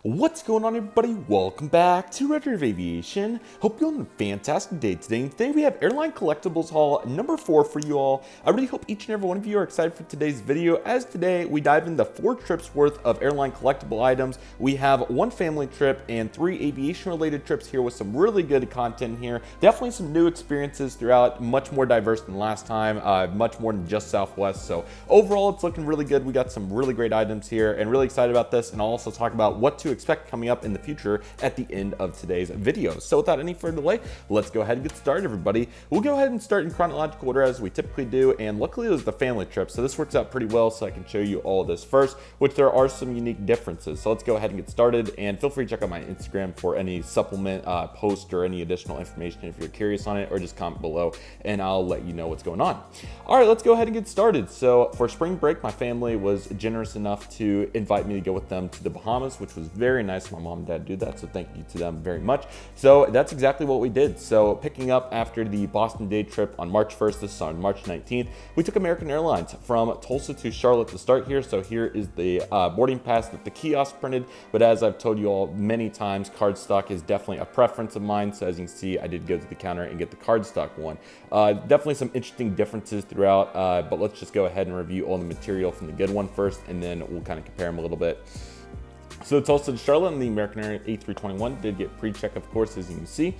What's going on, everybody? Welcome back to Redriveraviation. Hope you're on a fantastic day today. And today we have Airline Collectibles Haul number 4 for you all. I really hope each and every one of you are excited for today's video, as today we dive into 4 trips worth of airline collectible items. We have 1 family trip and 3 aviation related trips here with some really good content here. Definitely some new experiences throughout, much more diverse than last time, much more than just Southwest. So overall, it's looking really good. We got some really great items here and really excited about this. And I'll also talk about what to expect coming up in the future at the end of today's video. So without any further delay, let's go ahead and get started, everybody. We'll go ahead and start in chronological order as we typically do, and luckily it was the family trip, so this works out pretty well, so I can show you all of this first, which there are some unique differences. So let's go ahead and get started, and feel free to check out my Instagram for any supplement post or any additional information if you're curious on it, or just comment below and I'll let you know what's going on. All right, let's go ahead and get started. So for spring break, my family was generous enough to invite me to go with them to the Bahamas, which was very nice. My mom and dad do that, so thank you to them very much. So that's exactly what we did. So picking up after the Boston day trip on March 1st, this is on March 19th, we took American Airlines from Tulsa to Charlotte to start here. So here is the boarding pass that the kiosk printed, but as I've told you all many times, cardstock is definitely a preference of mine. So as you can see, I did go to the counter and get the cardstock one. Definitely some interesting differences throughout, but let's just go ahead and review all the material from the good one first, and then we'll kind of compare them a little bit. So Tulsa to Charlotte and the American Air A321 did get pre-check, of course, as you can see.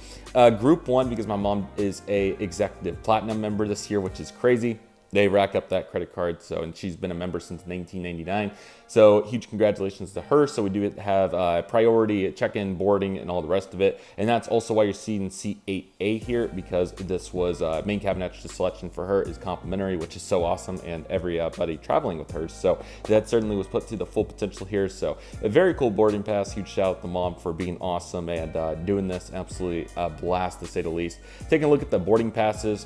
Group 1, because my mom is a executive platinum member this year, which is crazy. They rack up that credit card, and she's been a member since 1999. So huge congratulations to her. So we do have priority check-in, boarding, and all the rest of it. And that's also why you're seeing C8A here, because this was main cabin extra selection for her is complimentary, which is so awesome, and everybody traveling with her. So that certainly was put to the full potential here. So a very cool boarding pass. Huge shout out to mom for being awesome and doing this. Absolutely a blast, to say the least. Taking a look at the boarding passes.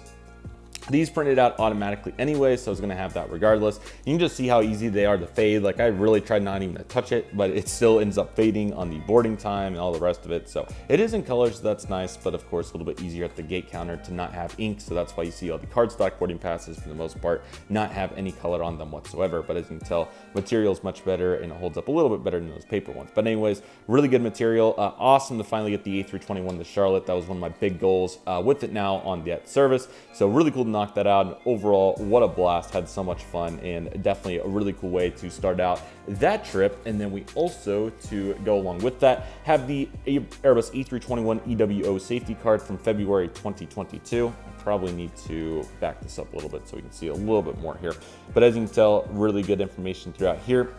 These printed out automatically anyway, so I was going to have that regardless. You can just see how easy they are to fade. Like, I really tried not even to touch it, but it still ends up fading on the boarding time and all the rest of it. So it is in color, so that's nice, but of course a little bit easier at the gate counter to not have ink. So that's why you see all the cardstock boarding passes, for the most part, not have any color on them whatsoever. But as you can tell, material is much better and it holds up a little bit better than those paper ones. But anyways, really good material. Awesome to finally get the A321 to Charlotte. That was one of my big goals with it now on that service. So really cool to knock that out. And overall, what a blast. Had so much fun, and definitely a really cool way to start out that trip. And then we also, to go along with that, have the Airbus A321 EWO safety card from February 2022. I probably need to back this up a little bit so we can see a little bit more here. But as you can tell, really good information throughout here.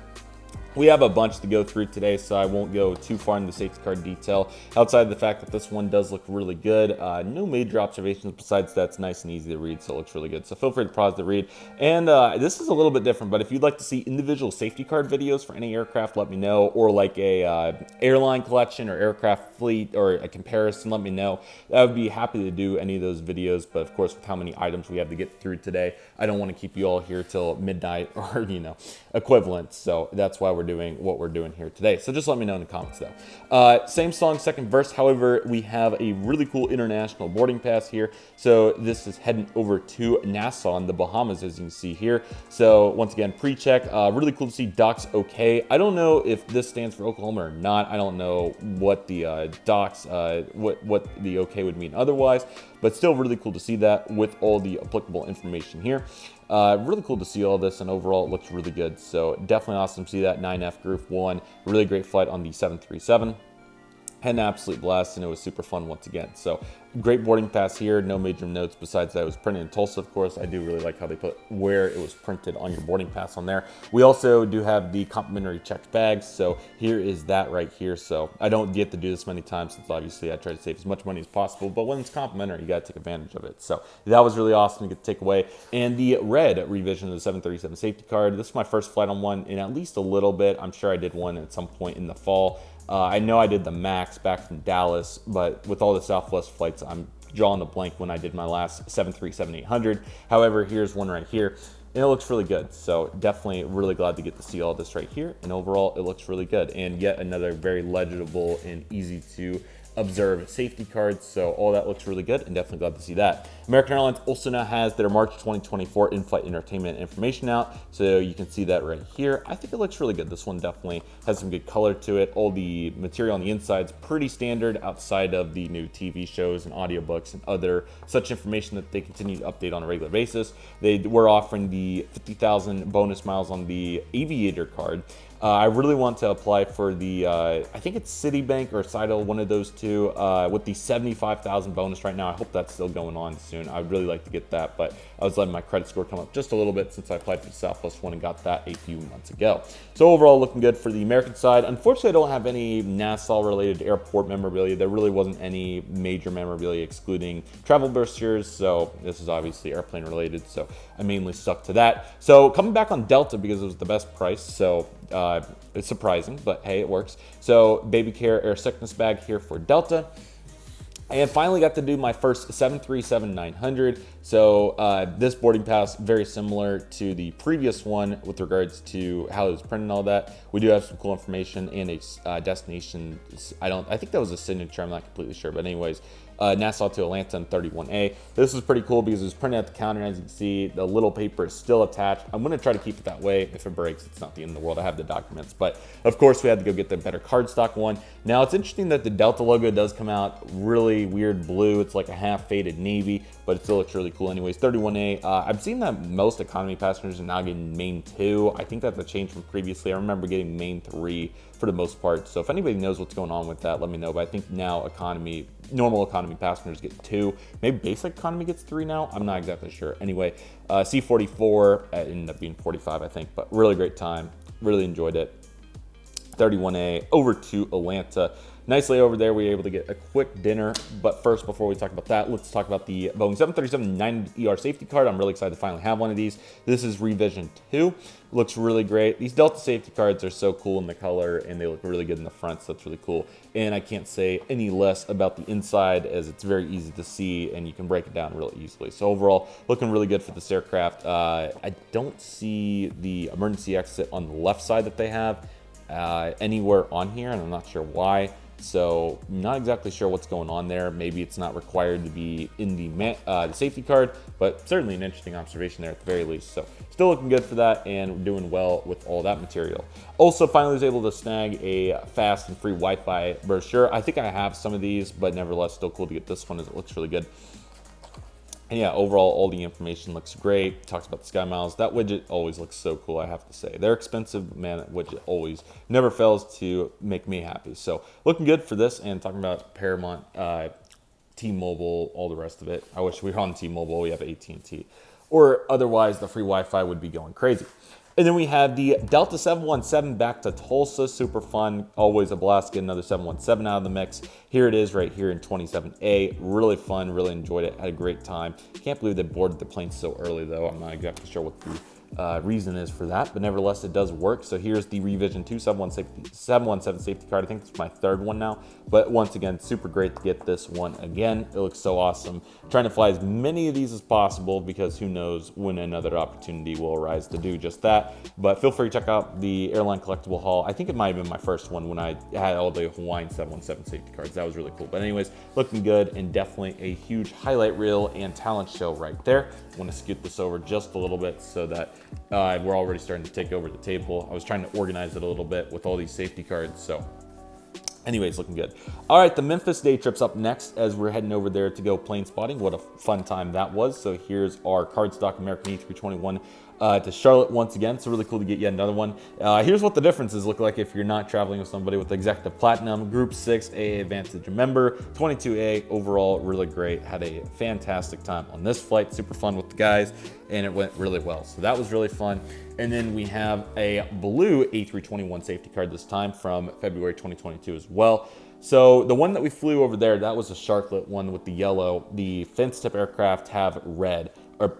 We have a bunch to go through today, so I won't go too far in the safety card detail, outside of the fact that this one does look really good. No major observations besides that's nice and easy to read, so it looks really good. So feel free to pause the read. And this is a little bit different, but if you'd like to see individual safety card videos for any aircraft, let me know, or like a airline collection or aircraft fleet or a comparison, let me know. I would be happy to do any of those videos, but of course, with how many items we have to get through today, I don't want to keep you all here till midnight or, equivalent. So that's why we're doing what we're doing here today. So just let me know in the comments though. Same song, second verse. However, we have a really cool international boarding pass here. So this is heading over to Nassau in the Bahamas, as you can see here. So once again, pre-check. Really cool to see docs okay. I don't know if this stands for Oklahoma or not. I don't know what the docs, what the okay would mean otherwise, but still really cool to see that with all the applicable information here. Really cool to see all this, and overall it looks really good. So definitely awesome to see that 9F Group 1. Really great flight on the 737. Had an absolute blast, and it was super fun once again. So great boarding pass here. No major notes besides that it was printed in Tulsa, of course. I do really like how they put where it was printed on your boarding pass on there. We also do have the complimentary checked bags. So here is that right here. So I don't get to do this many times, since obviously I try to save as much money as possible. But when it's complimentary, you got to take advantage of it. So that was really awesome to get to take away. And the red revision of the 737 safety card. This is my first flight on one in at least a little bit. I'm sure I did one at some point in the fall. I know I did the MAX back from Dallas, but with all the Southwest flights, I'm drawing a blank when I did my last 737-800. However, here's one right here, and it looks really good. So definitely really glad to get to see all this right here. And overall, it looks really good. And yet another very legible and easy to Observe safety cards. So all that looks really good, and definitely glad to see that. American Airlines also now has their March 2024 in-flight entertainment information out. So you can see that right here. I think it looks really good. This one definitely has some good color to it. All the material on the inside is pretty standard outside of the new TV shows and audiobooks and other such information that they continue to update on a regular basis. They were offering the 50,000 bonus miles on the Aviator card. I really want to apply for the, I think it's Citibank or Sidle, one of those two, with the 75,000 bonus right now. I hope that's still going on soon. I'd really like to get that, but I was letting my credit score come up just a little bit since I applied for the Southwest one and got that a few months ago. So overall, looking good for the American side. Unfortunately, I don't have any Nassau-related airport memorabilia. There really wasn't any major memorabilia excluding travel brochures, so this is obviously airplane related, so I mainly stuck to that. So coming back on Delta because it was the best price, so it's surprising, but hey, it works. So baby care air sickness bag here for Delta. And finally got to do my first 737-900. So this boarding pass, very similar to the previous one with regards to how it was printed and all that. We do have some cool information and a destination. I think that was a signature, I'm not completely sure. But anyways, Nassau to Atlanta in 31A. This is pretty cool because it was printed at the counter, and as you can see, the little paper is still attached. I'm gonna try to keep it that way. If it breaks, it's not the end of the world. I have the documents, but of course we had to go get the better cardstock one. Now it's interesting that the Delta logo does come out really weird blue. It's like a half faded navy, but it still looks really cool anyways. 31A, I've seen that most economy passengers are now getting main 2. I think that's a change from previously. I remember getting main 3 for the most part. So if anybody knows what's going on with that, let me know. But I think now normal economy passengers get 2. Maybe basic economy gets 3 now. I'm not exactly sure. Anyway, C44 ended up being 45, I think, but really great time. Really enjoyed it. 31A over to Atlanta. Nice layover there. We were able to get a quick dinner. But first, before we talk about that, let's talk about the Boeing 737-900ER safety card. I'm really excited to finally have one of these. This is revision 2. Looks really great. These Delta safety cards are so cool in the color, and they look really good in the front, so that's really cool. And I can't say any less about the inside, as it's very easy to see, and you can break it down really easily. So overall, looking really good for this aircraft. I don't see the emergency exit on the left side that they have anywhere on here, and I'm not sure why. So I'm not exactly sure what's going on there. Maybe it's not required to be in the safety card, but certainly an interesting observation there at the very least. So still looking good for that, and doing well with all that material. Also, finally was able to snag a fast and free Wi-Fi brochure. I think I have some of these, but nevertheless, still cool to get this one as it looks really good. And yeah, overall, all the information looks great. Talks about the Sky Miles. That widget always looks so cool, I have to say. They're expensive, man. That widget always never fails to make me happy. So looking good for this, and talking about Paramount, T-Mobile, all the rest of it. I wish we were on T-Mobile. We have AT&T. Or otherwise, the free Wi-Fi would be going crazy. And then we have the Delta 717 back to Tulsa. Super fun. Always a blast. Get another 717 out of the mix. Here it is right here in 27A. Really fun. Really enjoyed it. Had a great time. Can't believe they boarded the plane so early, though. I'm not exactly sure what the reason is for that, but nevertheless, it does work. So here's the Revision 2 717 safety card. I think it's my 3rd one now, but once again, super great to get this one again. It looks so awesome. Trying to fly as many of these as possible, because who knows when another opportunity will arise to do just that. But feel free to check out the Airline Collectible Haul. I think it might have been my first one when I had all the Hawaiian 717 safety cards. That was really cool. But anyways, looking good, and definitely a huge highlight reel and talent show right there. I want to scoot this over just a little bit so that we're already starting to take over the table. I was trying to organize it a little bit with all these safety cards. So anyways, looking good. All right, the Memphis day trip's up next as we're heading over there to go plane spotting. What a fun time that was. So here's our cardstock American E321 to Charlotte once again. So really cool to get yet another one. Here's what the differences look like if you're not traveling with somebody with Executive Platinum, Group 6, AA Advantage member, 22A overall, really great. Had a fantastic time on this flight. Super fun with the guys, and it went really well. So that was really fun. And then we have a blue A321 safety card this time from February 2022 as well. So the one that we flew over there, that was a Sharklet one with the yellow. The fence tip aircraft have red, or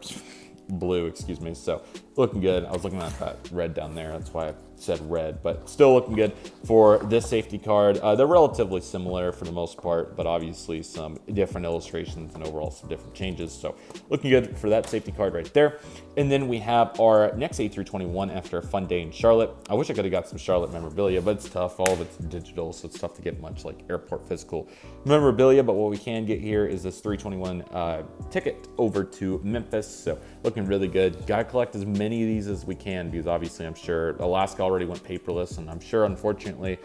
blue, excuse me. So looking good. I was looking at that red down there. That's why I said red, but still looking good for this safety card. They're relatively similar for the most part, but obviously some different illustrations and overall some different changes. So looking good for that safety card right there. And then we have our next A321 after a fun day in Charlotte. I wish I could have got some Charlotte memorabilia, but it's tough. All of it's digital, so it's tough to get much like airport physical memorabilia. But what we can get here is this 321 ticket over to Memphis. So looking really good. Gotta collect as many of these as we can, because obviously I'm sure Alaska already went paperless, and I'm sure unfortunately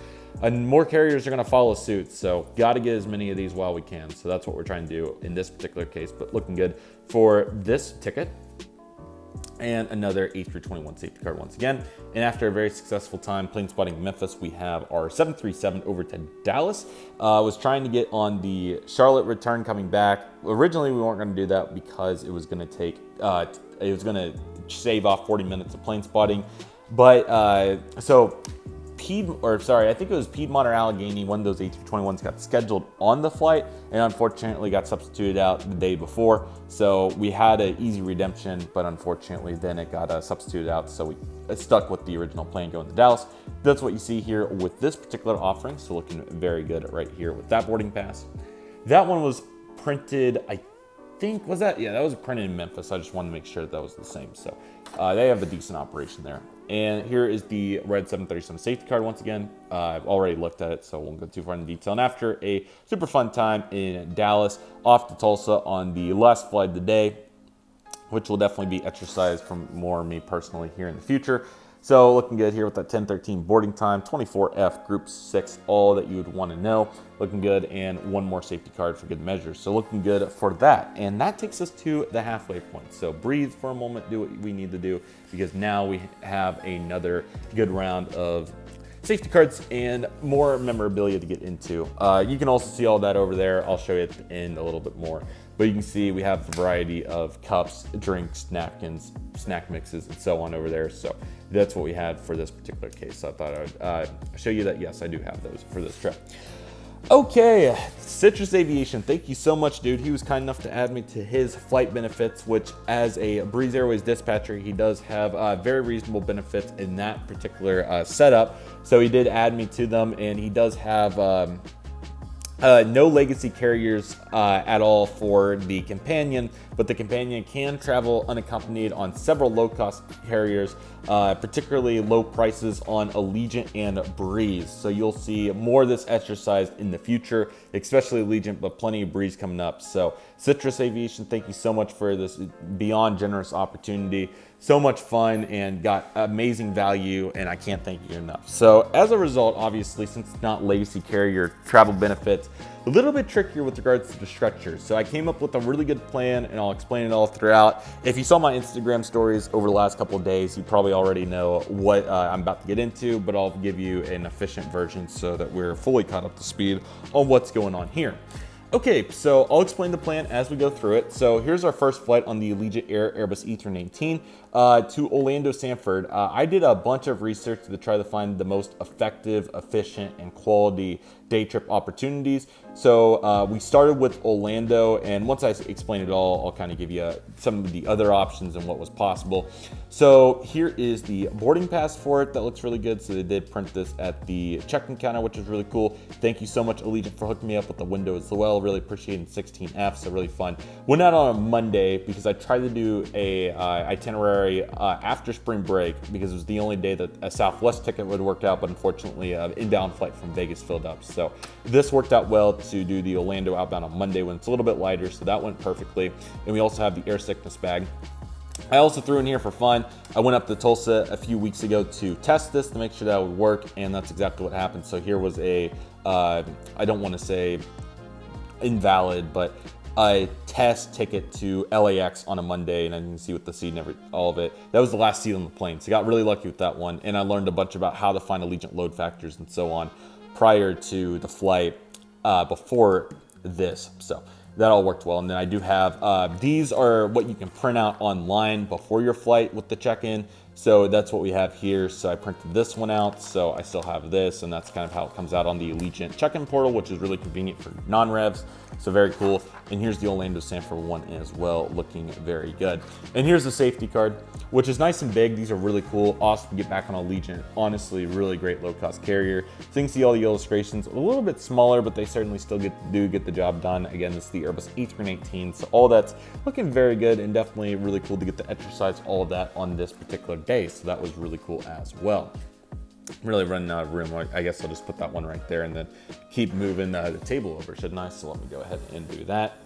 more carriers are going to follow suit. So got to get as many of these while we can. So that's what we're trying to do in this particular case, but looking good for this ticket. And another A321 safety card once again. And after a very successful time plane spotting in Memphis, we have our 737 over to Dallas. Was trying to get on the Charlotte return coming back. Originally, we weren't going to do that because it was going to take, it was going to shave off 40 minutes of plane spotting. But I think it was Piedmont or Allegheny, one of those A321s got scheduled on the flight and unfortunately got substituted out the day before. So we had an easy redemption, but unfortunately then it got substituted out. So we stuck with the original plane going to Dallas. That's what you see here with this particular offering. So looking very good right here with that boarding pass. That one was printed, I think, was that? Yeah, that was printed in Memphis. I just wanted to make sure that was the same. So they have a decent operation there. And here is the red 737 safety card once again. I've already looked at it, so I won't go too far into detail. And after a super fun time in Dallas, off to Tulsa on the last flight of the day, which will definitely be exercised from more me personally here in the future. So looking good here with that 10:13 boarding time, 24F Group 6, all that you would want to know. Looking good, and one more safety card for good measure. So looking good for that. And that takes us to the halfway point. So breathe for a moment, do what we need to do, because now we have another good round of safety cards and more memorabilia to get into. You can also see all that over there. I'll show you at the end a little bit more. But you can see we have a variety of cups, drinks, napkins, snack mixes, and so on over there. So that's what we had for this particular case. So I thought I would show you that, yes, I do have those for this trip. Okay, Citrus Aviation, thank you so much, dude. He was kind enough to add me to his flight benefits, which as a Breeze Airways dispatcher, he does have very reasonable benefits in that particular setup. So he did add me to them, and he does have no legacy carriers at all for the Companion, but the Companion can travel unaccompanied on several low-cost carriers, particularly low prices on Allegiant and Breeze. So you'll see more of this exercised in the future, especially Allegiant, but plenty of Breeze coming up. So Citrus Aviation, thank you so much for this beyond generous opportunity. So much fun and got amazing value, and I can't thank you enough. So as a result, obviously, since it's not legacy carrier travel benefits, a little bit trickier with regards to the structure. So I came up with a really good plan, and I'll explain it all throughout. If you saw my Instagram stories over the last couple of days, you probably already know what I'm about to get into, but I'll give you an efficient version so that we're fully caught up to speed on what's going on here. Okay, so I'll explain the plan as we go through it. So here's our first flight on the Allegiant Air Airbus E319 to Orlando Sanford. I did a bunch of research to try to find the most effective, efficient, and quality day trip opportunities. So we started with Orlando, and once I explain it all, I'll kind of give you some of the other options and what was possible. So here is the boarding pass for it. That looks really good. So they did print this at the check-in counter, which is really cool. Thank you so much, Allegiant, for hooking me up with the window as well. Really appreciated 16F, so really fun. Went out on a Monday because I tried to do a itinerary after spring break because it was the only day that a Southwest ticket would work out, but unfortunately an inbound flight from Vegas filled up. So this worked out well to do the Orlando outbound on Monday when it's a little bit lighter, so that went perfectly. And we also have the air sickness bag. I also threw in here for fun. I went up to Tulsa a few weeks ago to test this to make sure that would work, and that's exactly what happened. So here was a, I don't want to say invalid, but a test ticket to LAX on a Monday, and I can see with the seat and all of it. That was the last seat on the plane, so I got really lucky with that one, and I learned a bunch about how to find Allegiant load factors and so on prior to the flight before this. So that all worked well. And then I do have, these are what you can print out online before your flight with the check-in. So that's what we have here. So I printed this one out, so I still have this, and that's kind of how it comes out on the Allegiant check-in portal, which is really convenient for non-revs. So very cool. And here's the Orlando Sanford one as well, looking very good. And here's the safety card, which is nice and big. These are really cool. Awesome to get back on Allegiant. Honestly, really great low-cost carrier. So you can see all the illustrations, a little bit smaller, but they certainly still do get the job done. Again, this is the Airbus A318, so all that's looking very good, and definitely really cool to get to exercise all of that on this particular day. So that was really cool as well. I'm really running out of room. I guess I'll just put that one right there and then keep moving the table over, shouldn't I? So let me go ahead and do that.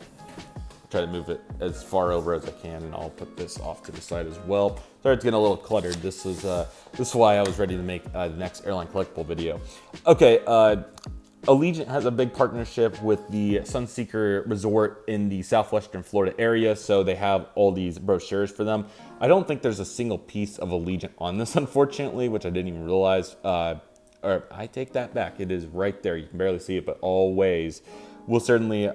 Try to move it as far over as I can, and I'll put this off to the side as well. Sorry, it's getting a little cluttered. This is why I was ready to make the next Airline Collectible video. Okay, Allegiant has a big partnership with the Sunseeker Resort in the southwestern Florida area, so they have all these brochures for them. I don't think there's a single piece of Allegiant on this, unfortunately, which I didn't even realize. Or I take that back. It is right there. You can barely see it, but always. We'll certainly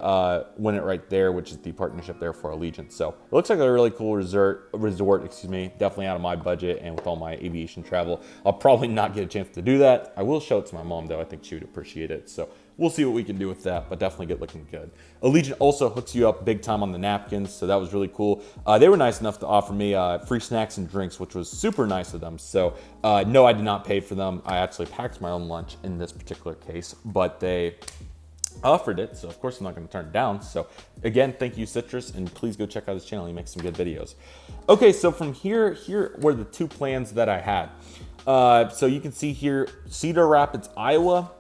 win it right there, which is the partnership there for Allegiant. So it looks like a really cool resort, excuse me, definitely out of my budget, and with all my aviation travel, I'll probably not get a chance to do that. I will show it to my mom though. I think she would appreciate it. So we'll see what we can do with that, but definitely get looking good. Allegiant also hooks you up big time on the napkins, so that was really cool. They were nice enough to offer me free snacks and drinks, which was super nice of them. So no, I did not pay for them. I actually packed my own lunch in this particular case, but they offered it, so of course I'm not going to turn it down. So again, thank you, Citrus, and please go check out his channel. He makes some good videos. Okay, so from here were the two plans that I had. So you can see here, Cedar Rapids, Iowa,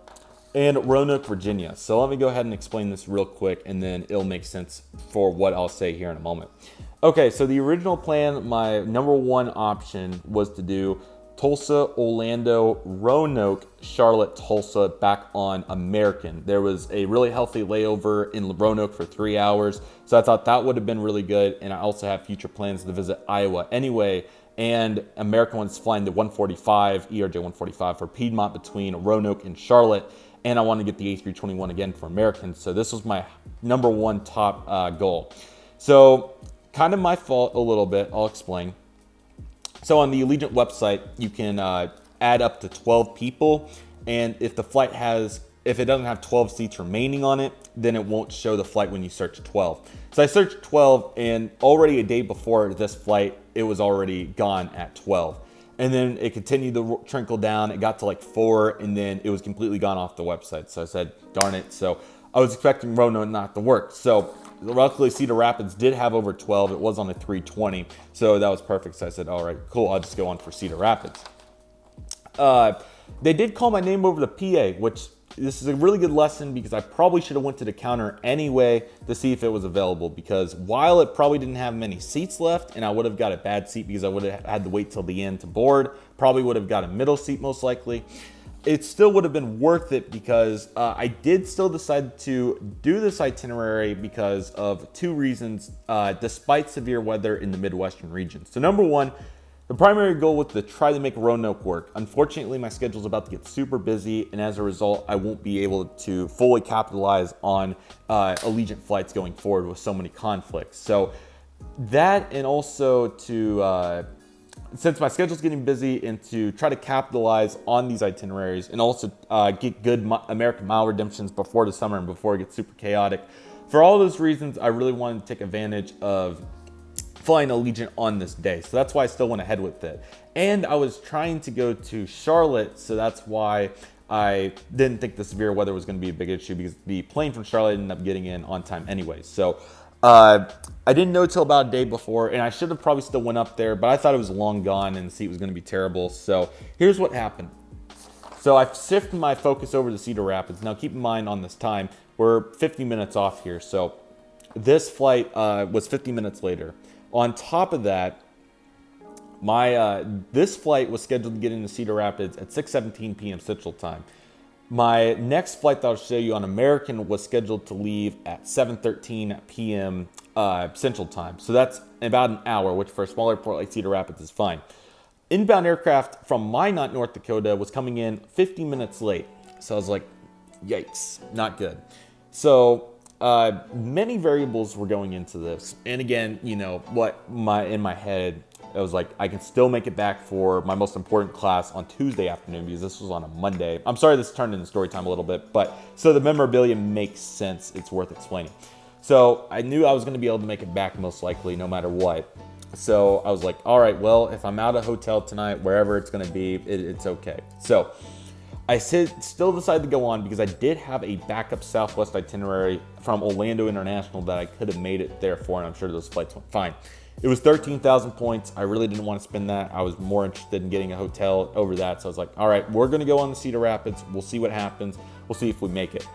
and Roanoke, Virginia. So let me go ahead and explain this real quick, and then it'll make sense for what I'll say here in a moment. Okay, so the original plan, my number one option was to do Tulsa, Orlando, Roanoke, Charlotte, Tulsa, back on American. There was a really healthy layover in Roanoke for 3 hours, so I thought that would have been really good, and I also have future plans to visit Iowa anyway, and American was flying the 145, ERJ 145 for Piedmont between Roanoke and Charlotte, and I want to get the A321 again for American, so this was my number one top goal. So kind of my fault a little bit, I'll explain. So on the Allegiant website, you can add up to 12 people, and if the flight if it doesn't have 12 seats remaining on it, then it won't show the flight when you search 12. So I searched 12, and already a day before this flight, it was already gone at 12. And then it continued to trickle down. It got to like 4, and then it was completely gone off the website. So I said, darn it. So I was expecting Roanoke not to work. So luckily, Cedar Rapids did have over 12. It was on the 320, so that was perfect. So I said, all right, cool, I'll just go on for Cedar Rapids. They did call my name over the PA, which this is a really good lesson, because I probably should have went to the counter anyway to see if it was available, because while it probably didn't have many seats left, and I would have got a bad seat because I would have had to wait till the end to board, probably would have got a middle seat most likely, it still would have been worth it, because I did still decide to do this itinerary because of two reasons, despite severe weather in the Midwestern region. So number one, the primary goal was to try to make Roanoke work. Unfortunately, my schedule is about to get super busy, and as a result, I won't be able to fully capitalize on Allegiant flights going forward with so many conflicts. So that, and also to since my schedule's getting busy, and to try to capitalize on these itineraries, and also get good American mile redemptions before the summer and before it gets super chaotic. For all those reasons, I really wanted to take advantage of flying Allegiant on this day. So that's why I still went ahead with it. And I was trying to go to Charlotte, so that's why I didn't think the severe weather was going to be a big issue, because the plane from Charlotte ended up getting in on time anyway. So I didn't know till about a day before, and I should have probably still went up there, but I thought it was long gone and the seat was going to be terrible. So here's what happened. So I've shifted my focus over to Cedar Rapids. Now keep in mind, on this time, we're 50 minutes off here. So this flight was 50 minutes later. On top of that, this flight was scheduled to get into Cedar Rapids at 6:17 p.m. Central Time. My next flight that I'll show you on American was scheduled to leave at 7:13 p.m. Central Time. So that's about an hour, which for a small airport like Cedar Rapids is fine. Inbound aircraft from Minot, North Dakota was coming in 50 minutes late. So I was like, yikes, not good. So many variables were going into this. And again, you know, in my head, I was like, I can still make it back for my most important class on Tuesday afternoon because this was on a Monday. I'm sorry this turned into story time a little bit, but so the memorabilia makes sense. It's worth explaining. So I knew I was going to be able to make it back most likely no matter what. So I was like, all right, well, if I'm out of hotel tonight, wherever it's going to be, it's okay. So I still decided to go on because I did have a backup Southwest itinerary from Orlando International that I could have made it there for, and I'm sure those flights went fine. It was 13,000 points. I really didn't want to spend that. I was more interested in getting a hotel over that. So I was like, all right, we're going to go on the Cedar Rapids. We'll see what happens. We'll see if we make it.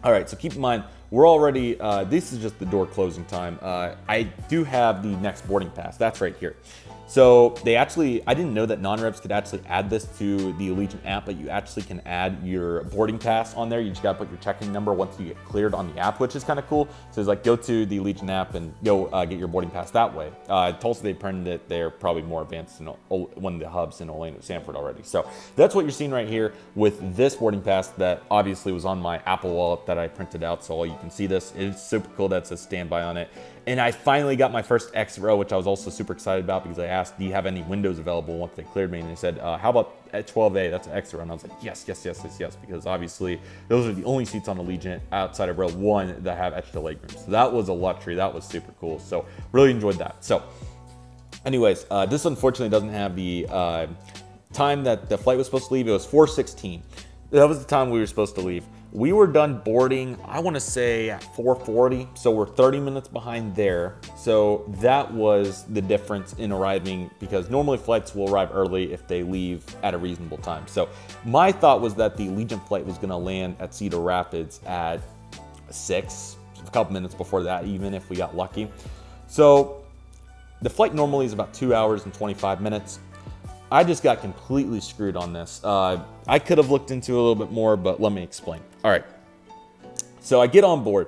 All right, so keep in mind, we're already, this is just the door closing time. I do have the next boarding pass. That's right here. So they actually, I didn't know that non-revs could actually add this to the Allegiant app, but you actually can add your boarding pass on there. You just gotta put your checking number once you get cleared on the app, which is kind of cool. So it's like, go to the Allegiant app and go get your boarding pass that way. Tulsa, they printed it. They're probably more advanced than one of the hubs in Orlando, Sanford already. So that's what you're seeing right here with this boarding pass that obviously was on my Apple Wallet that I printed out. So you can see this. It's super cool that it says standby on it. And I finally got my first exit row, which I was also super excited about because I asked, do you have any windows available once they cleared me? And they said, how about at 12A? That's an exit row. And I was like, yes, because obviously those are the only seats on Allegiant outside of row 1 that have extra legroom. So that was a luxury. That was super cool. So really enjoyed that. So anyways, this unfortunately doesn't have the time that the flight was supposed to leave. It was 4:16. That was the time we were supposed to leave. We were done boarding, I want to say at 4:40, so we're 30 minutes behind there. So that was the difference in arriving, because normally flights will arrive early if they leave at a reasonable time. So my thought was that the Allegiant flight was going to land at Cedar Rapids at 6, a couple minutes before that, even if we got lucky. So the flight normally is about 2 hours and 25 minutes. I just got completely screwed on this. I could have looked into it a little bit more, but let me explain. All right. So I get on board,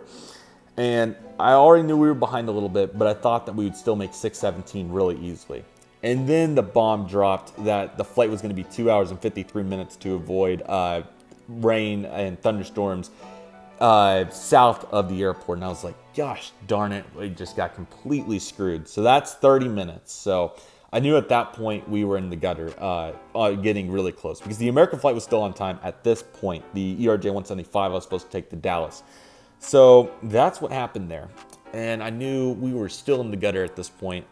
and I already knew we were behind a little bit, but I thought that we would still make 6:17 really easily. And then the bomb dropped that the flight was going to be 2 hours and 53 minutes to avoid rain and thunderstorms south of the airport. And I was like, gosh darn it, we just got completely screwed. So that's 30 minutes. So I knew at that point we were in the gutter, getting really close, because the American flight was still on time at this point. The ERJ 175 I was supposed to take to Dallas. So that's what happened there. And I knew we were still in the gutter at this point.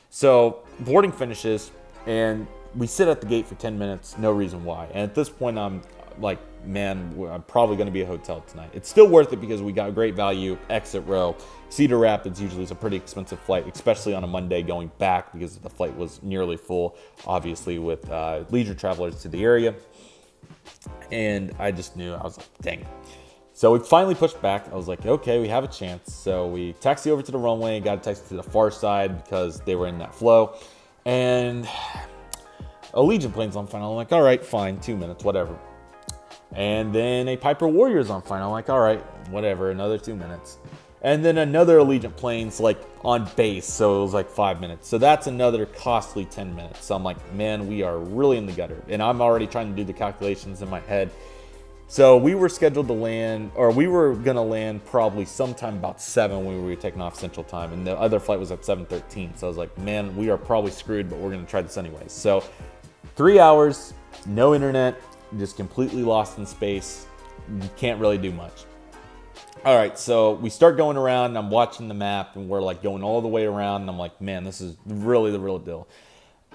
So boarding finishes, and we sit at the gate for 10 minutes, no reason why. And at this point, I'm like, man, I'm probably going to be a hotel tonight. It's still worth it because we got great value, exit row. Cedar Rapids usually is a pretty expensive flight, especially on a Monday going back, because the flight was nearly full, obviously, with leisure travelers to the area. And I just knew, I was like, dang it. So we finally pushed back. I was like, okay, we have a chance. So we taxi over to the runway and got a taxi to the far side because they were in that flow. And Allegiant plane's on final. I'm like, all right, fine, 2 minutes, whatever. And then a Piper Warrior's on final. I'm like, all right, whatever, another 2 minutes. And then another Allegiant plane's like on base, so it was like 5 minutes. So that's another costly 10 minutes. So I'm like, man, we are really in the gutter. And I'm already trying to do the calculations in my head. So we were scheduled to land, or we were gonna land probably sometime about 7 when we were taking off Central Time, and the other flight was at 7:13. So I was like, man, we are probably screwed, but we're gonna try this anyways. So 3 hours, no internet, just completely lost in space. You can't really do much. All right, so we start going around, and I'm watching the map, and we're like going all the way around, and I'm like, man, this is really the real deal.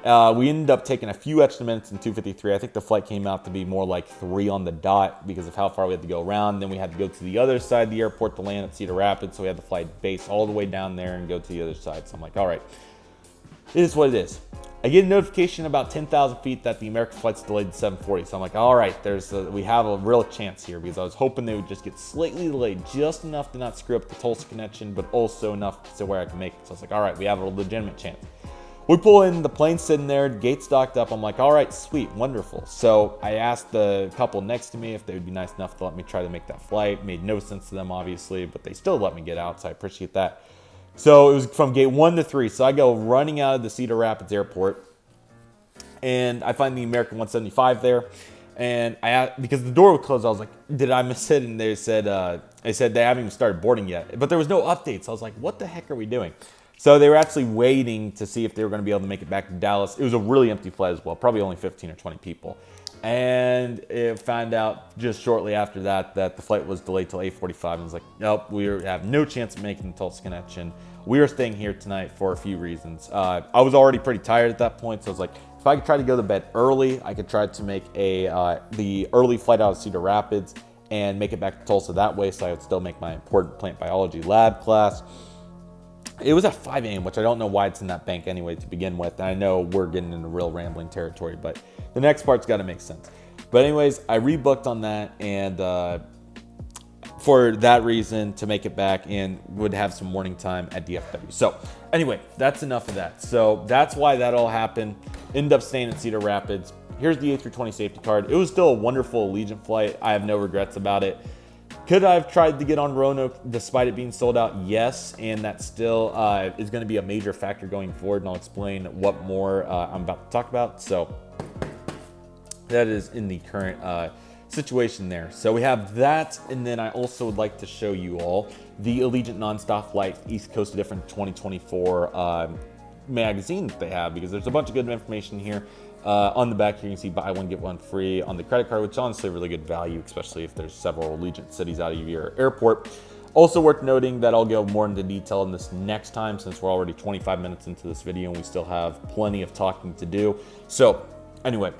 We ended up taking a few extra minutes in 2:53. I think the flight came out to be more like 3 on the dot because of how far we had to go around. Then we had to go to the other side of the airport to land at Cedar Rapids, so we had to fly base all the way down there and go to the other side. So I'm like, all right, it is what it is. I get a notification about 10,000 feet that the American flight's delayed to 7:40. So I'm like, all right, we have a real chance here, because I was hoping they would just get slightly delayed, just enough to not screw up the Tulsa connection, but also enough to where I can make it. So I was like, all right, we have a legitimate chance. We pull in, the plane's sitting there, gates docked up. I'm like, all right, sweet, wonderful. So I asked the couple next to me if they would be nice enough to let me try to make that flight. Made no sense to them, obviously, but they still let me get out, so I appreciate that. So it was from gate 1 to 3. So I go running out of the Cedar Rapids airport, and I find the American 175 there. And because the door was closed, I was like, did I miss it? And they said they haven't even started boarding yet. But there was no updates. I was like, what the heck are we doing? So they were actually waiting to see if they were going to be able to make it back to Dallas. It was a really empty flight as well, probably only 15 or 20 people. And it found out just shortly after that the flight was delayed till 8:45, and was like, nope, we have no chance of making the Tulsa connection. We are staying here tonight for a few reasons. I was already pretty tired at that point, so I was like, if I could try to go to bed early, I could try to make the early flight out of Cedar Rapids and make it back to Tulsa that way, so I would still make my important plant biology lab class. It was at 5 a.m., which I don't know why it's in that bank anyway to begin with. And I know we're getting into real rambling territory, but the next part's got to make sense. But anyways, I rebooked on that, and for that reason, to make it back, and would have some morning time at DFW. So anyway, that's enough of that. So that's why that all happened. Ended up staying in Cedar Rapids. Here's the A320 safety card. It was still a wonderful Allegiant flight. I have no regrets about it. Could I have tried to get on Roanoke despite it being sold out? Yes, and that still is going to be a major factor going forward, and I'll explain what more I'm about to talk about. So that is in the current situation there. So we have that, and then I also would like to show you all the Allegiant Nonstop Flight East Coast Different 2024 magazine that they have, because there's a bunch of good information here. On the back here, you can see buy one, get one free on the credit card, which is honestly really good value, especially if there's several Allegiant cities out of your airport. Also worth noting that I'll go more into detail in this next time, since we're already 25 minutes into this video and we still have plenty of talking to do. So anyway,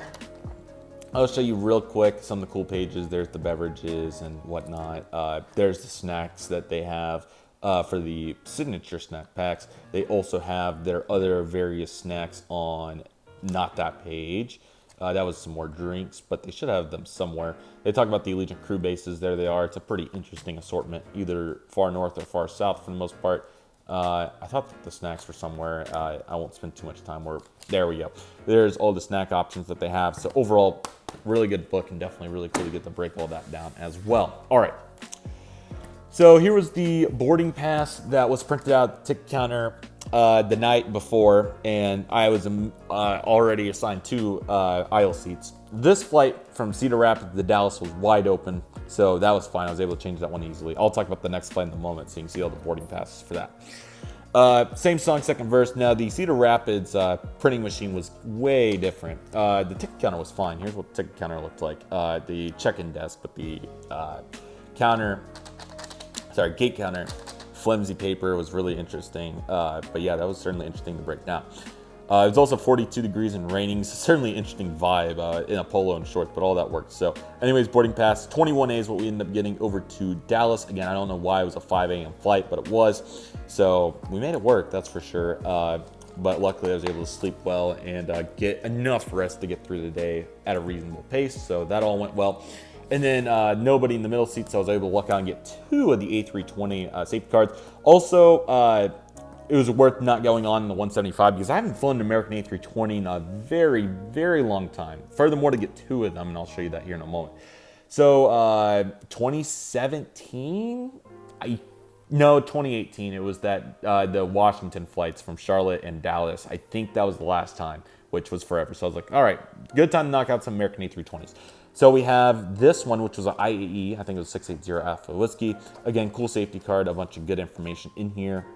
I'll show you real quick some of the cool pages. There's the beverages and whatnot. There's the snacks that they have for the signature snack packs. They also have their other various snacks on not that page. That was some more drinks, but they should have them somewhere. They talk about the Allegiant crew bases. There they are. It's a pretty interesting assortment, either far north or far south for the most part. I thought that the snacks were somewhere. I won't spend too much time where. There we go. There's all the snack options that they have. So overall, really good book, and definitely really cool to get to break all that down as well. All right. So here was the boarding pass that was printed out at the ticket counter the night before, and I was already assigned 2 aisle seats. This flight from Cedar Rapids to Dallas was wide open, so that was fine. I was able to change that one easily. I'll talk about the next flight in a moment, so you can see all the boarding passes for that. Same song, second verse. Now, the Cedar Rapids printing machine was way different. The ticket counter was fine. Here's what the ticket counter looked like. The check-in desk, but the gate counter, flimsy paper, was really interesting. But yeah, that was certainly interesting to break down. It was also 42 degrees and raining, so certainly interesting vibe in a polo and shorts, but all that worked. So anyways, boarding pass, 21A is what we ended up getting over to Dallas. Again, I don't know why it was a 5 a.m. flight, but it was. So we made it work, that's for sure. But luckily I was able to sleep well and get enough rest to get through the day at a reasonable pace. So that all went well. And then nobody in the middle seat, so I was able to luck out and get 2 of the A320 safety cards. Also, it was worth not going on the 175 because I haven't flown an American A320 in a very, very long time. Furthermore, to get 2 of them, and I'll show you that here in a moment. So 2017? 2018. It was that the Washington flights from Charlotte and Dallas. I think that was the last time, which was forever. So I was like, all right, good time to knock out some American A320s. So we have this one, which was an IAE. I think it was 680 Alpha Whiskey. Again, cool safety card, a bunch of good information in here.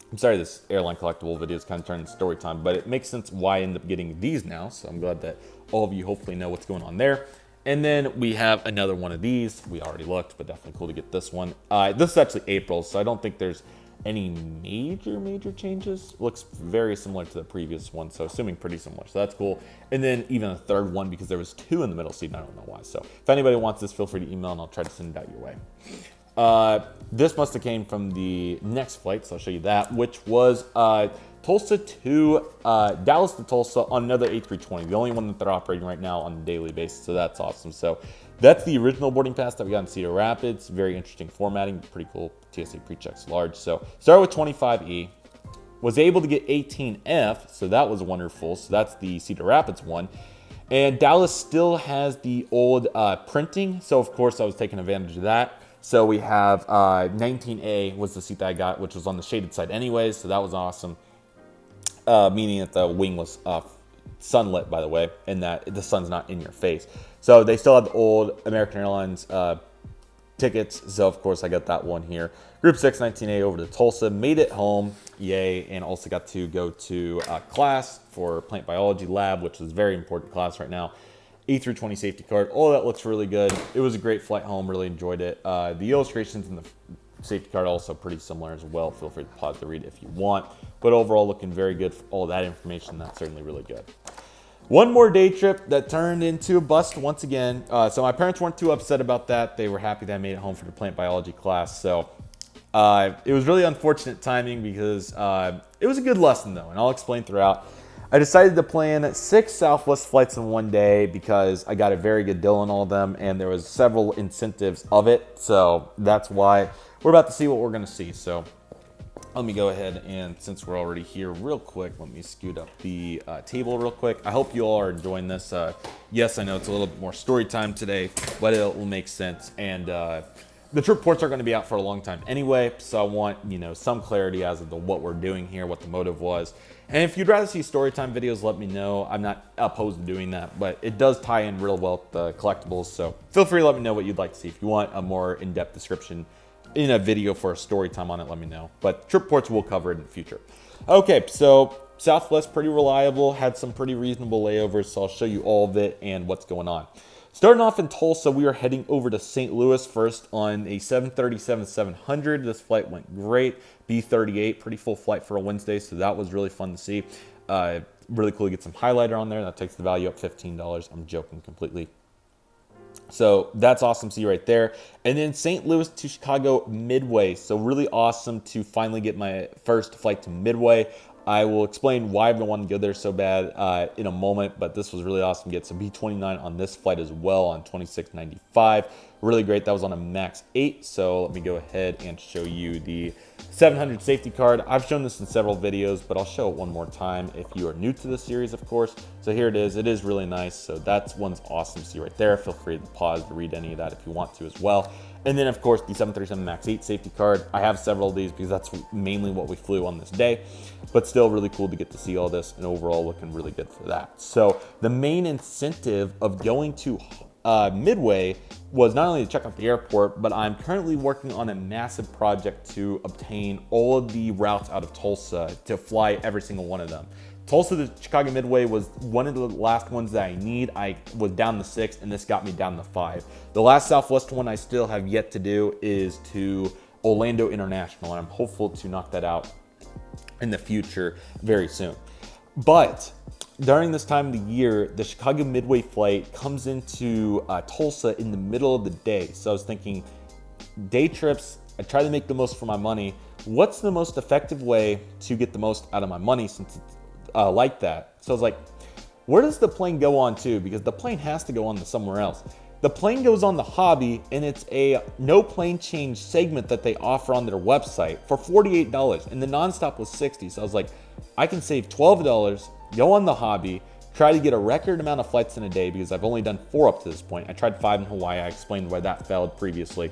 I'm sorry this Airline Collectible video is kind of turning story time, but it makes sense why I end up getting these now. So I'm glad that all of you hopefully know what's going on there. And then we have another one of these. We already looked, but definitely cool to get this one. This is actually April, so I don't think there's any major changes. Looks very similar to the previous one, so assuming pretty similar. So that's cool. And then even a third one because there was 2 in the middle seat, and I don't know why. So if anybody wants this, feel free to email and I'll try to send it out your way. This must have came from the next flight, so I'll show you that, which was Tulsa to Dallas to Tulsa on another A320, the only one that they're operating right now on a daily basis, so that's awesome. So that's the original boarding pass that we got in Cedar Rapids. Very interesting formatting, pretty cool. TSA pre-checks large. So started with 25E, was able to get 18F, so that was wonderful. So that's the Cedar Rapids one. And Dallas still has the old printing, so of course I was taking advantage of that. So we have 19A was the seat that I got, which was on the shaded side anyways, so that was awesome. Meaning that the wing was sunlit, by the way, and that the sun's not in your face. So they still have the old American Airlines tickets. So of course I got that one here. Group 6, 19A over to Tulsa, made it home, yay, and also got to go to class for plant biology lab, which is a very important class right now. A320 safety card, all that looks really good. It was a great flight home, really enjoyed it. The illustrations in the safety card also pretty similar as well. Feel free to pause to read it if you want, but overall looking very good for all that information. That's certainly really good. One more day trip that turned into a bust once again. So my parents weren't too upset about that. They were happy that I made it home for the plant biology class. So it was really unfortunate timing because it was a good lesson though, and I'll explain throughout. I decided to plan 6 Southwest flights in one day because I got a very good deal on all of them, and there was several incentives of it. So that's why we're about to see what we're going to see. So let me go ahead and, since we're already here real quick, let me scoot up the table real quick. I hope you all are enjoying this. Yes, I know it's a little bit more story time today, but it will make sense. And the trip reports are going to be out for a long time anyway, so I want, you know, some clarity as to what we're doing here, what the motive was. And if you'd rather see story time videos, let me know. I'm not opposed to doing that, but it does tie in real well with the collectibles, so feel free to let me know what you'd like to see. If you want a more in-depth description in a video for a story time on it, let me know. But trip reports will cover it in the future. Okay, so Southwest pretty reliable, had some pretty reasonable layovers, so I'll show you all of it and what's going on. Starting off in Tulsa, we are heading over to St. Louis first on a 737-700. This flight went great. B-38, pretty full flight for a Wednesday, so that was really fun to see. Really cool to get some highlighter on there. That takes the value up $15. I'm joking completely. So that's awesome to see right there. And then St. Louis to Chicago Midway. So really awesome to finally get my first flight to Midway. I will explain why I've been wanting to go there so bad in a moment, but this was really awesome to get some B-29 on this flight as well on 2695. Really great. That was on a MAX 8. So let me go ahead and show you the 700 safety card. I've shown this in several videos, but I'll show it one more time if you are new to the series, of course. So here it is. It is really nice. So that's one's awesome to see right there. Feel free to pause to read any of that if you want to as well. And then, of course, the 737 MAX 8 safety card. I have several of these because that's mainly what we flew on this day, but still really cool to get to see all this, and overall looking really good for that. So the main incentive of going to Midway was not only to check out the airport, but I'm currently working on a massive project to obtain all of the routes out of Tulsa to fly every single one of them. Tulsa to Chicago Midway was one of the last ones that I need. I was down to 6, and this got me down to 5. The last Southwest one I still have yet to do is to Orlando International, and I'm hopeful to knock that out in the future very soon. But during this time of the year, the Chicago Midway flight comes into Tulsa in the middle of the day. So I was thinking, day trips, I try to make the most for my money. What's the most effective way to get the most out of my money since it's like that? So I was like, where does the plane go on to? Because the plane has to go on to somewhere else. The plane goes on the Hobby, and it's a no plane change segment that they offer on their website for $48, and the nonstop was $60. So I was like, I can save $12, go on the Hobby, try to get a record amount of flights in a day because I've only done 4 up to this point. I tried 5 in Hawaii. I explained why that failed previously.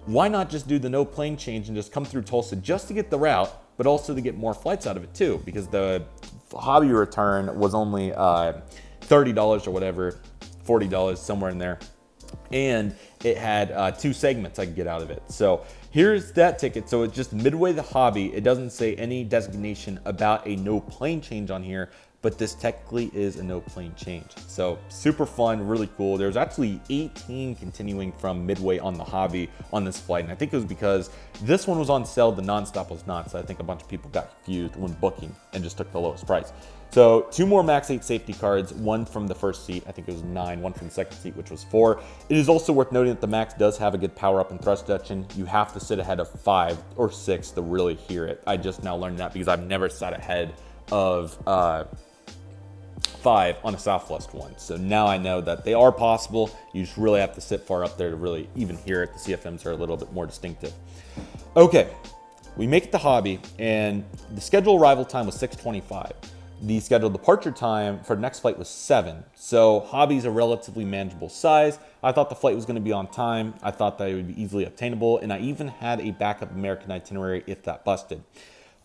Why not just do the no plane change and just come through Tulsa just to get the route, but also to get more flights out of it too, because the Hobby return was only $30 or whatever, $40, somewhere in there. And it had 2 segments I could get out of it. So here's that ticket. So it's just Midway the Hobby. It doesn't say any designation about a no plane change on here, but this technically is a no plane change. So super fun, really cool. There's actually 18 continuing from Midway on the Hobby on this flight. And I think it was because this one was on sale, the nonstop was not. So I think a bunch of people got confused when booking and just took the lowest price. So 2 more MAX 8 safety cards, 1 from the first seat, I think it was 9, 1 from the second seat, which was 4. It is also worth noting that the MAX does have a good power up and thrust reduction. You have to sit ahead of 5 or 6 to really hear it. I just now learned that because I've never sat ahead of 5 on a Southwest one. So now I know that they are possible. You just really have to sit far up there to really even hear it. The CFMs are a little bit more distinctive. Okay, we make it to Hobby, and the scheduled arrival time was 6:25. The scheduled departure time for the next flight was 7. So Hobby's a relatively manageable size. I thought the flight was going to be on time. I thought that it would be easily obtainable, and I even had a backup American itinerary if that busted.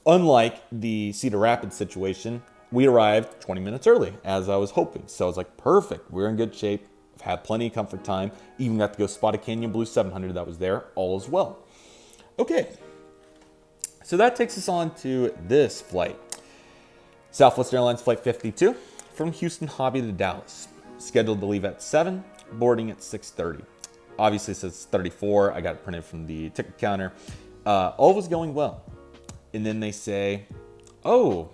Unlike the Cedar Rapids situation, we arrived 20 minutes early, as I was hoping. So I was like, perfect, we're in good shape. I've had plenty of comfort time. Even got to go spot a Canyon Blue 700 that was there, all as well. Okay, so that takes us on to this flight. Southwest Airlines Flight 52 from Houston Hobby to Dallas. Scheduled to leave at 7, boarding at 6:30. Obviously it says 34. I got it printed from the ticket counter. All was going well. And then they say, oh,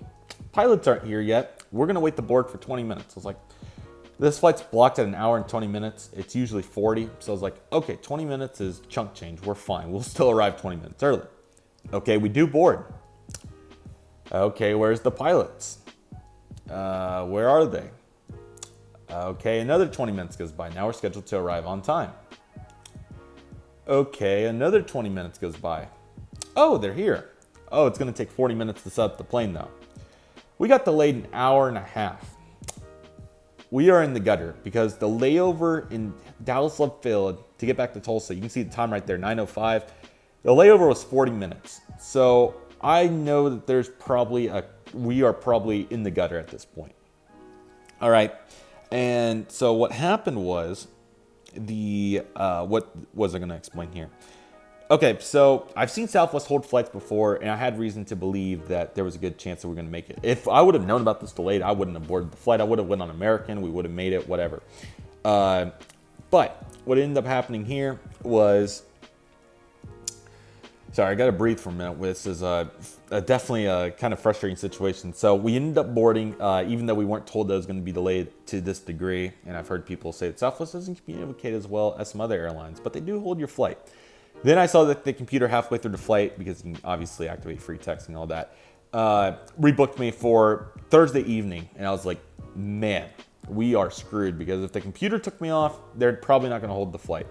pilots aren't here yet. We're going to wait to board for 20 minutes. I was like, this flight's blocked at 1 hour and 20 minutes. It's usually 40. So I was like, okay, 20 minutes is chunk change. We're fine. We'll still arrive 20 minutes early. Okay, we do board. Okay, where's the pilots? Where are they? Okay, another 20 minutes goes by. Now we're scheduled to arrive on time. Okay, another 20 minutes goes by. Oh, they're here. Oh, it's going to take 40 minutes to set up the plane though. We got delayed 1.5 hours. We are in the gutter because the layover in Dallas Love Field to get back to Tulsa, you can see the time right there, 9:05. The layover was 40 minutes. So I know that we are probably in the gutter at this point. All right. And so what happened was what was I going to explain here? Okay, so I've seen Southwest hold flights before, and I had reason to believe that there was a good chance that we're going to make it. If I would have known about this delayed, I wouldn't have boarded the flight. I would have went on American. We would have made it, whatever. But what ended up happening here was, sorry, I got to breathe for a minute. This is definitely a kind of frustrating situation. So we ended up boarding, even though we weren't told that it was going to be delayed to this degree. And I've heard people say that Southwest doesn't communicate as well as some other airlines, but they do hold your flight. Then I saw that the computer halfway through the flight, because you can obviously activate free text and all that, rebooked me for Thursday evening. And I was like, man, we are screwed, because if the computer took me off, they're probably not going to hold the flight.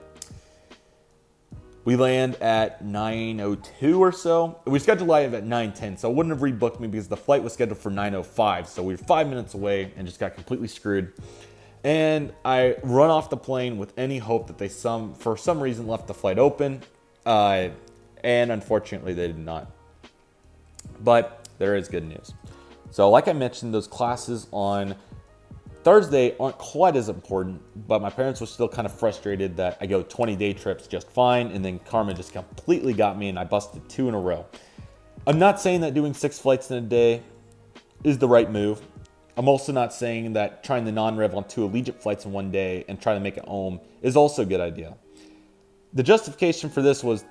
We land at 9:02 or so. We scheduled live at 9:10, so it wouldn't have rebooked me because the flight was scheduled for 9:05. So we were 5 minutes away and just got completely screwed. And I run off the plane with any hope that they for some reason left the flight open. And unfortunately they did not. But there is good news. So like I mentioned, those classes on Thursday aren't quite as important, but my parents were still kind of frustrated that I go 20-day trips just fine, and then karma just completely got me and I busted 2 in a row. I'm not saying that doing 6 flights in a day is the right move. I'm also not saying that trying the non-rev on 2 Allegiant flights in one day and trying to make it home is also a good idea. The justification for this was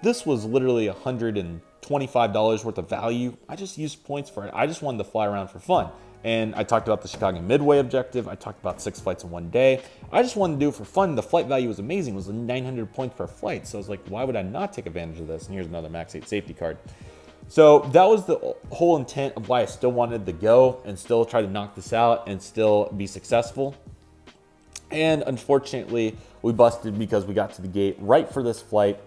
literally $125 worth of value. I just used points for it. I just wanted to fly around for fun. And I talked about the Chicago Midway objective. I talked about 6 flights in one day. I just wanted to do it for fun. The flight value was amazing. It was 900 points per flight. So I was like, why would I not take advantage of this? And here's another Max 8 safety card. So that was the whole intent of why I still wanted to go and still try to knock this out and still be successful. And unfortunately, we busted because we got to the gate right for this flight.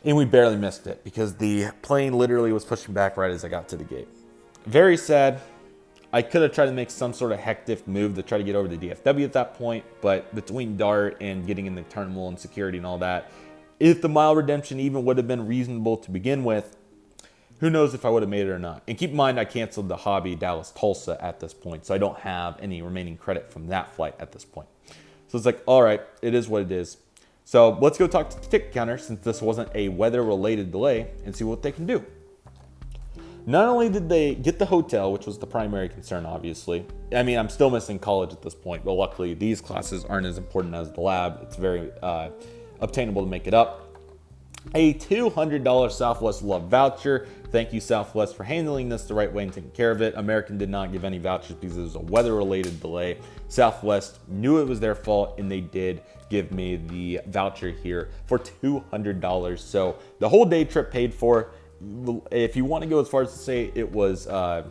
And we barely missed it because the plane literally was pushing back right as I got to the gate. Very sad. I could have tried to make some sort of hectic move to try to get over the DFW at that point, but between DART and getting in the terminal and security and all that, if the mile redemption even would have been reasonable to begin with, who knows if I would have made it or not. And keep in mind, I canceled the Hobby Dallas-Tulsa at this point, so I don't have any remaining credit from that flight at this point. So it's like, all right, it is what it is. So let's go talk to the ticket counter, since this wasn't a weather-related delay, and see what they can do. Not only did they get the hotel, which was the primary concern, obviously. I mean, I'm still missing college at this point, but luckily these classes aren't as important as the lab. It's very obtainable to make it up. A $200 Southwest Love voucher. Thank you, Southwest, for handling this the right way and taking care of it. American did not give any vouchers because it was a weather-related delay. Southwest knew it was their fault, and they did give me the voucher here for $200. So the whole day trip paid for. If you want to go as far as to say it was, I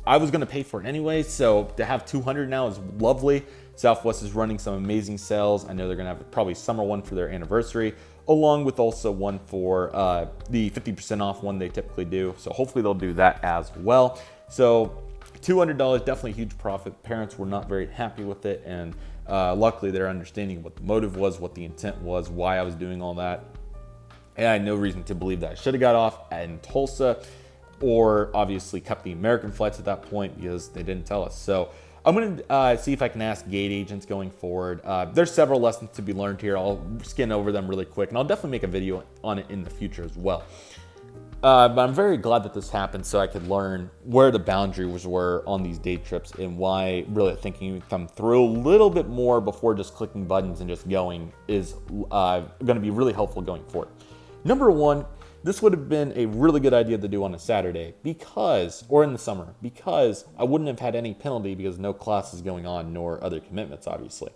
was going to pay for it anyway, so to have $200 now is lovely. Southwest is running some amazing sales. I know they're going to have probably summer one for their anniversary, along with also one for the 50% off one they typically do. So hopefully they'll do that as well. So $200, definitely a huge profit. Parents were not very happy with it, and luckily they're understanding what the motive was, what the intent was, why I was doing all that. And I had no reason to believe that I should have got off in Tulsa, or obviously kept the American flights at that point because they didn't tell us. So I'm going to see if I can ask gate agents going forward. There's several lessons to be learned here. I'll skin over them really quick, and I'll definitely make a video on it in the future as well. But I'm very glad that this happened so I could learn where the boundaries were on these day trips and why really thinking them through a little bit more before just clicking buttons and just going is going to be really helpful going forward. Number one, this would have been a really good idea to do on a Saturday or in the summer, because I wouldn't have had any penalty because no classes going on nor other commitments, obviously.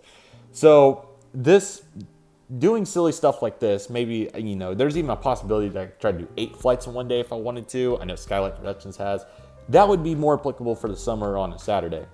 So doing silly stuff like this, maybe, there's even a possibility that I could try to do 8 flights in one day if I wanted to. I know Skylight Productions has. That would be more applicable for the summer on a Saturday.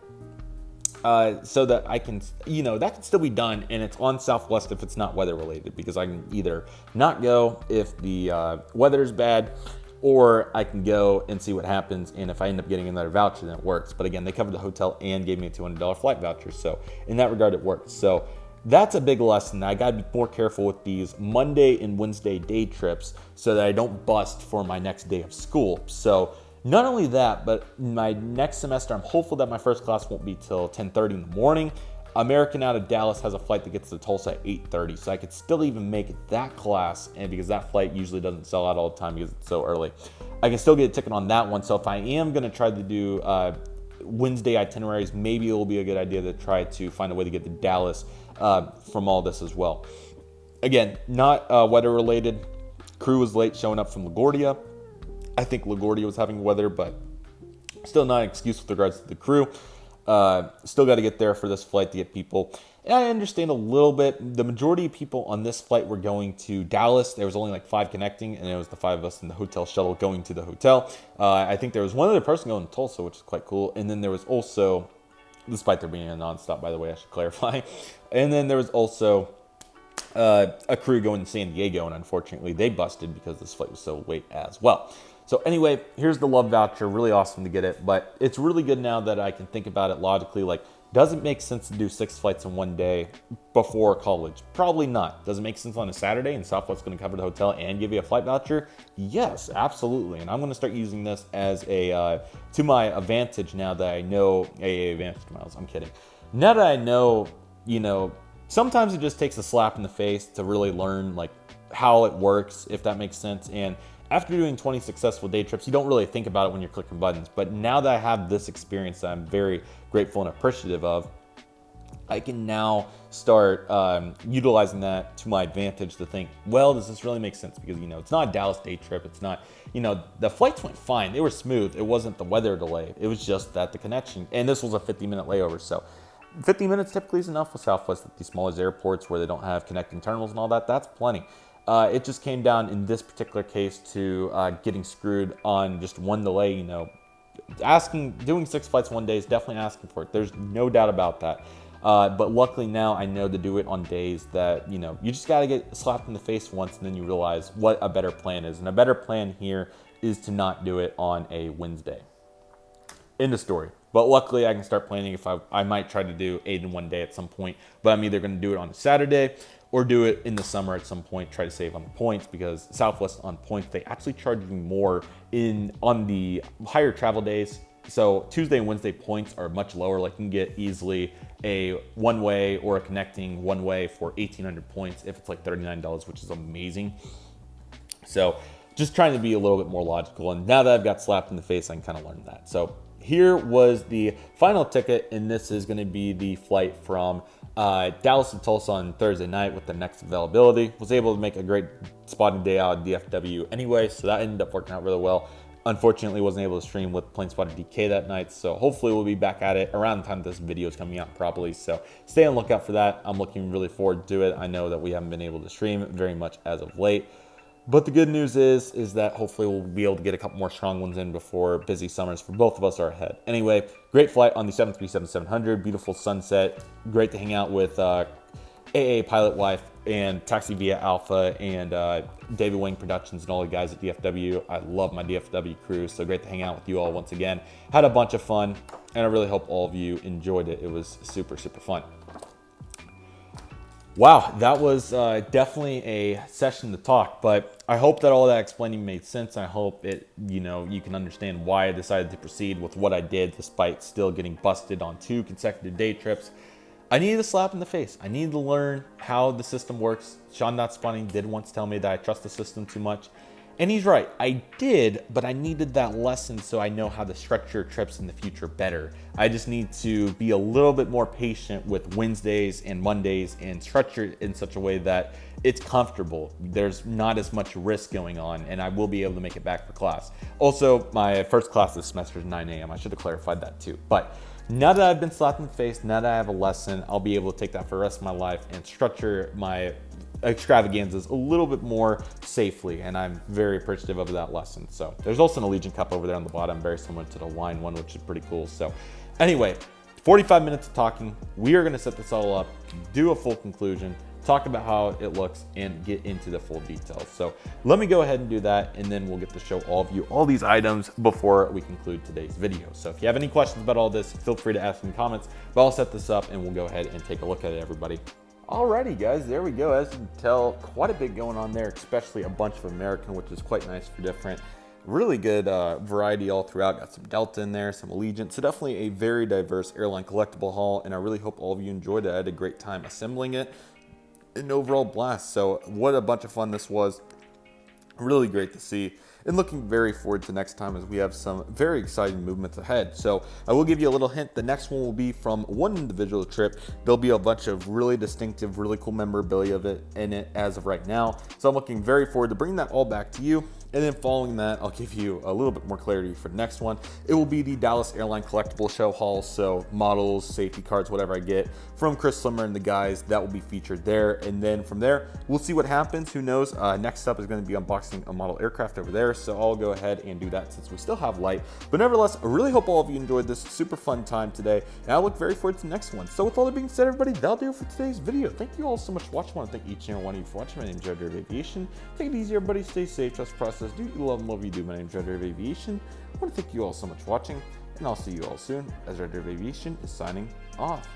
So that I can, that can still be done, and it's on Southwest if it's not weather related, because I can either not go if the weather is bad, or I can go and see what happens, and if I end up getting another voucher, then it works. But again, they covered the hotel and gave me a $200 flight voucher, so in that regard, it works. So that's a big lesson. I got to be more careful with these Monday and Wednesday day trips so that I don't bust for my next day of school. So not only that, but my next semester, I'm hopeful that my first class won't be till 10:30 in the morning. American out of Dallas has a flight that gets to Tulsa at 8:30, so I could still even make that class, and because that flight usually doesn't sell out all the time because it's so early, I can still get a ticket on that one. So if I am going to try to do Wednesday itineraries, maybe it will be a good idea to try to find a way to get to Dallas from all this as well. Again, not weather related. Crew was late showing up from LaGuardia. I think LaGuardia was having weather, but still not an excuse with regards to the crew. Still got to get there for this flight to get people. And I understand a little bit. The majority of people on this flight were going to Dallas. There was only like 5 connecting, and it was the 5 of us in the hotel shuttle going to the hotel. I think there was one other person going to Tulsa, which is quite cool. And then there was also, despite there being a nonstop, by the way, I should clarify. And then there was also a crew going to San Diego, and unfortunately they busted because this flight was so late as well. So anyway, here's the love voucher. Really awesome to get it, but it's really good now that I can think about it logically. Like, does it make sense to do 6 flights in one day before college? Probably not. Does it make sense on a Saturday and Southwest's going to cover the hotel and give you a flight voucher? Yes, absolutely. And I'm going to start using this as a to my advantage now that I know advantage miles. I'm kidding. Now that I know, sometimes it just takes a slap in the face to really learn like how it works, if that makes sense. And after doing 20 successful day trips, you don't really think about it when you're clicking buttons. But now that I have this experience that I'm very grateful and appreciative of, I can now start utilizing that to my advantage to think, well, does this really make sense? Because, it's not a Dallas day trip. It's not, the flights went fine. They were smooth. It wasn't the weather delay. It was just that the connection, and this was a 50-minute layover. So 50 minutes typically is enough with Southwest at these smaller airports where they don't have connecting terminals and all that. That's plenty. It just came down in this particular case to getting screwed on just one delay. Doing 6 flights one day is definitely asking for it. There's no doubt about that. But luckily now I know to do it on days that, you just got to get slapped in the face once, and then you realize what a better plan is. And a better plan here is to not do it on a Wednesday. End of story. But luckily I can start planning if I might try to do 8 in one day at some point, but I'm either going to do it on a Saturday or do it in the summer at some point, try to save on the points, because Southwest on points, they actually charge you more on the higher travel days. So Tuesday and Wednesday points are much lower. Like, you can get easily a one-way or a connecting one-way for 1,800 points if it's like $39, which is amazing. So just trying to be a little bit more logical. And now that I've got slapped in the face, I can kind of learn that. So here was the final ticket, and this is going to be the flight from Dallas to Tulsa on Thursday night with the next availability. Was able to make a great spotting day out of DFW anyway, so that ended up working out really well. Unfortunately, wasn't able to stream with Plane Spotter DK that night, so hopefully we'll be back at it around the time this video is coming out probably. So stay on the lookout for that. I'm looking really forward to it. I know that we haven't been able to stream very much as of late. But the good news is that hopefully we'll be able to get a couple more strong ones in before busy summers for both of us are ahead. Anyway, great flight on the 737-700, beautiful sunset, great to hang out with AA Pilot Wife and Taxi Via Alpha and David Wing Productions and all the guys at DFW. I love my DFW crew, so great to hang out with you all once again. Had a bunch of fun, and I really hope all of you enjoyed it. It was super, super fun. Wow, that was definitely a session to talk, but I hope that all that explaining made sense. I hope you can understand why I decided to proceed with what I did despite still getting busted on 2 consecutive day trips. I needed a slap in the face. I needed to learn how the system works. Sean Not Spawning did once tell me that I trust the system too much. And he's right, I did, but I needed that lesson so I know how to structure trips in the future better. I just need to be a little bit more patient with Wednesdays and Mondays and structure it in such a way that it's comfortable. There's not as much risk going on, and I will be able to make it back for class. Also, my first class this semester is 9 a.m. I should have clarified that too. But now that I've been slapped in the face, now that I have a lesson, I'll be able to take that for the rest of my life and structure my extravaganzas a little bit more safely, and I'm very appreciative of that lesson. So there's also an Allegiant cup over there on the bottom, very similar to the line one, which is pretty cool. So anyway, 45 minutes of talking. We are going to set this all up, do a full conclusion, talk about how it looks, and get into the full details. So let me go ahead and do that, and then we'll get to show all of you all these items before we conclude today's video. So if you have any questions about all this, feel free to ask in the comments, but I'll set this up and we'll go ahead and take a look at it, everybody. Alrighty guys, there we go. As you can tell, quite a bit going on there, especially a bunch of American, which is quite nice for different. Really good variety all throughout. Got some Delta in there, some Allegiant. So definitely a very diverse airline collectible haul, and I really hope all of you enjoyed it. I had a great time assembling it. An overall blast. So what a bunch of fun this was. Really great to see, and looking very forward to next time as we have some very exciting movements ahead. So I will give you a little hint. The next one will be from one individual trip. There'll be a bunch of really distinctive, really cool memorabilia of it in it as of right now. So I'm looking very forward to bringing that all back to you. And then following that, I'll give you a little bit more clarity for the next one. It will be the Dallas Airline Collectible Show haul. So models, safety cards, whatever I get from Chris Slimmer and the guys, that will be featured there. And then from there, we'll see what happens. Who knows? Next up is going to be unboxing a model aircraft over there. So I'll go ahead and do that since we still have light. But nevertheless, I really hope all of you enjoyed this super fun time today. And I look very forward to the next one. So with all that being said, everybody, that'll do it for today's video. Thank you all so much for watching. I want to thank each and every one of you for watching. My name is Redriveraviation. Take it easy, everybody. Stay safe. Trust the process. Do what you love and love what you do. My name is Redriveraviation. I want to thank you all so much for watching, and I'll see you all soon as Redriveraviation is signing off.